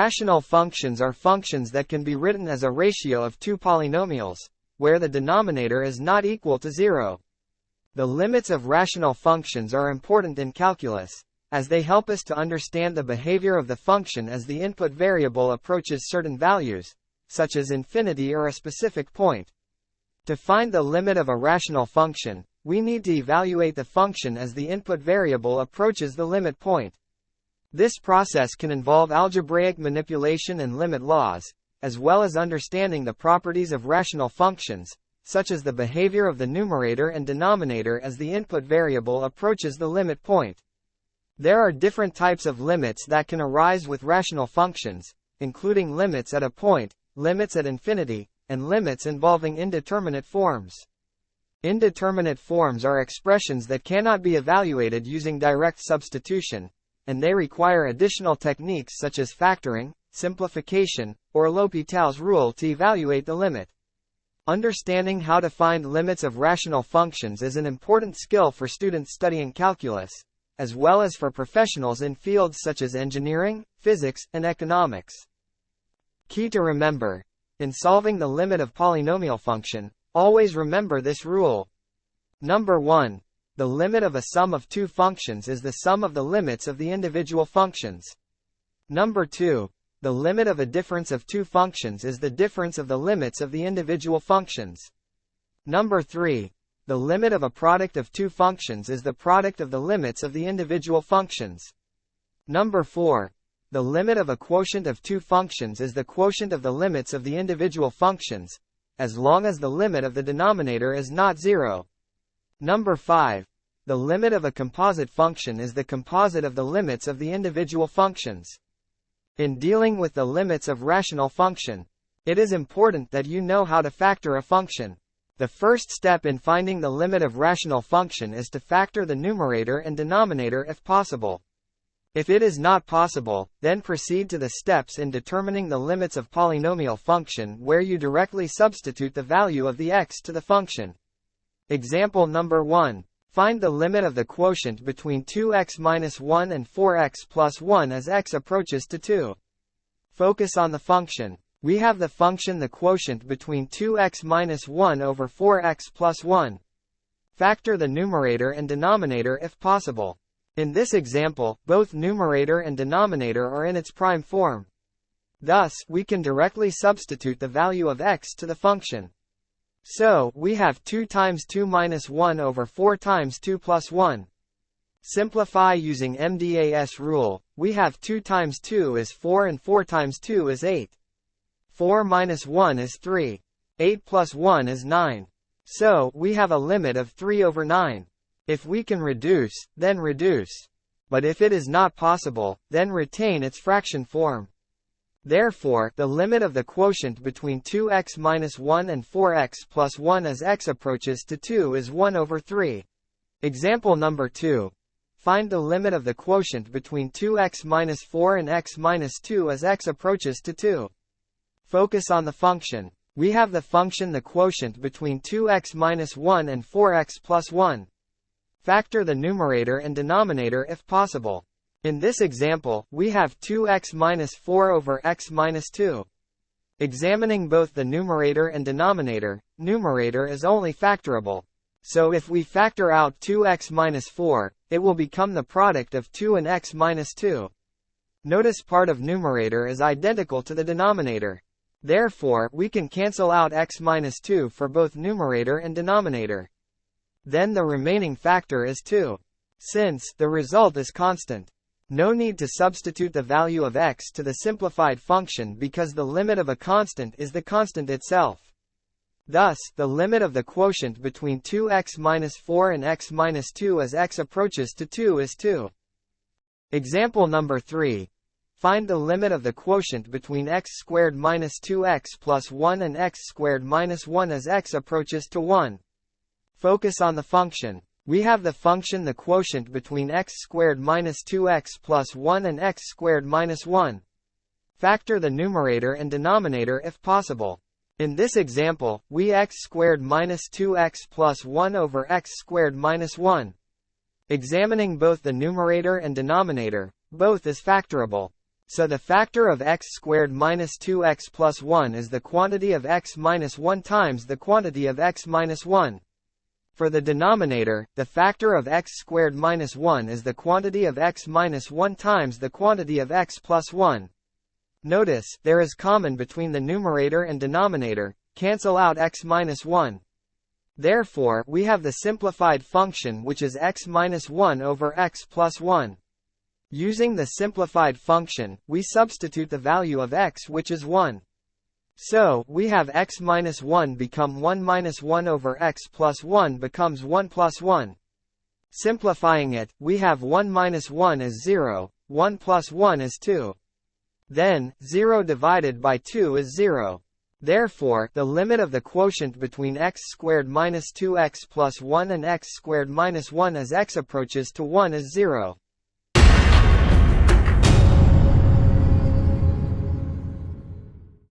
Rational functions are functions that can be written as a ratio of two polynomials, where the denominator is not equal to 0. The limits of rational functions are important in calculus, as they help us to understand the behavior of the function as the input variable approaches certain values, such as infinity or a specific point. To find the limit of a rational function, we need to evaluate the function as the input variable approaches the limit point. This process can involve algebraic manipulation and limit laws, as well as understanding the properties of rational functions, such as the behavior of the numerator and denominator as the input variable approaches the limit point. There are different types of limits that can arise with rational functions, including limits at a point, limits at infinity, and limits involving indeterminate forms. Indeterminate forms are expressions that cannot be evaluated using direct substitution, and they require additional techniques such as factoring, simplification, or L'Hopital's rule to evaluate the limit. Understanding how to find limits of rational functions is an important skill for students studying calculus, as well as for professionals in fields such as engineering, physics, and economics. Key to remember: in solving the limit of polynomial function, always remember this rule. Number 1. The limit of a sum of two functions is the sum of the limits of the individual functions. Number 2. The limit of a difference of two functions is the difference of the limits of the individual functions. Number 3. The limit of a product of two functions is the product of the limits of the individual functions. Number 4. The limit of a quotient of two functions is the quotient of the limits of the individual functions, as long as the limit of the denominator is not 0. Number 5. The limit of a composite function is the composite of the limits of the individual functions. In dealing with the limits of rational function, it is important that you know how to factor a function. The first step in finding the limit of rational function is to factor the numerator and denominator if possible. If it is not possible, then proceed to the steps in determining the limits of polynomial function where you directly substitute the value of the x to the function. Example number 1. Find the limit of the quotient between 2x minus 1 and 4x plus 1 as x approaches to 2. Focus on the function. We have the function the quotient between 2x minus 1 over 4x plus 1. Factor the numerator and denominator if possible. In this example, both numerator and denominator are in its prime form. Thus, we can directly substitute the value of x to the function. So, we have 2 times 2 minus 1 over 4 times 2 plus 1. Simplify using MDAS rule. We have 2 times 2 is 4 and 4 times 2 is 8. 4 minus 1 is 3. 8 plus 1 is 9. So, we have a limit of 3 over 9. If we can reduce, then reduce. But if it is not possible, then retain its fraction form. Therefore, the limit of the quotient between 2x minus 1 and 4x plus 1 as x approaches to 2 is 1 over 3. Example number 2. Find the limit of the quotient between 2x minus 4 and x minus 2 as x approaches to 2. Focus on the function. We have the function the quotient between 2x minus 1 and 4x plus 1. Factor the numerator and denominator if possible. In this example, we have 2x minus 4 over x minus 2. Examining both the numerator and denominator, numerator is only factorable. So if we factor out 2x minus 4, it will become the product of 2 and x minus 2. Notice part of numerator is identical to the denominator. Therefore, we can cancel out x minus 2 for both numerator and denominator. Then the remaining factor is 2. Since the result is constant, no need to substitute the value of x to the simplified function because the limit of a constant is the constant itself. Thus, the limit of the quotient between 2x minus 4 and x minus 2 as x approaches to 2 is 2. Example number 3. Find the limit of the quotient between x squared minus 2x plus 1 and x squared minus 1 as x approaches to 1. Focus on the function. We have the function the quotient between x squared minus 2x plus 1 and x squared minus 1. Factor the numerator and denominator if possible. In this example, we x squared minus 2x plus 1 over x squared minus 1. Examining both the numerator and denominator, both is factorable. So the factor of x squared minus 2x plus 1 is the quantity of x minus 1 times the quantity of x minus 1. For the denominator, the factor of x squared minus 1 is the quantity of x minus 1 times the quantity of x plus 1. Notice, there is common between the numerator and denominator, cancel out x minus 1. Therefore, we have the simplified function which is x minus 1 over x plus 1. Using the simplified function, we substitute the value of x which is 1. So, we have x minus 1 become 1 minus 1 over x plus 1 becomes 1 plus 1. Simplifying it, we have 1 minus 1 is 0, 1 plus 1 is 2. Then, 0 divided by 2 is 0. Therefore, the limit of the quotient between x squared minus 2x plus 1 and x squared minus 1 as x approaches to 1 is 0.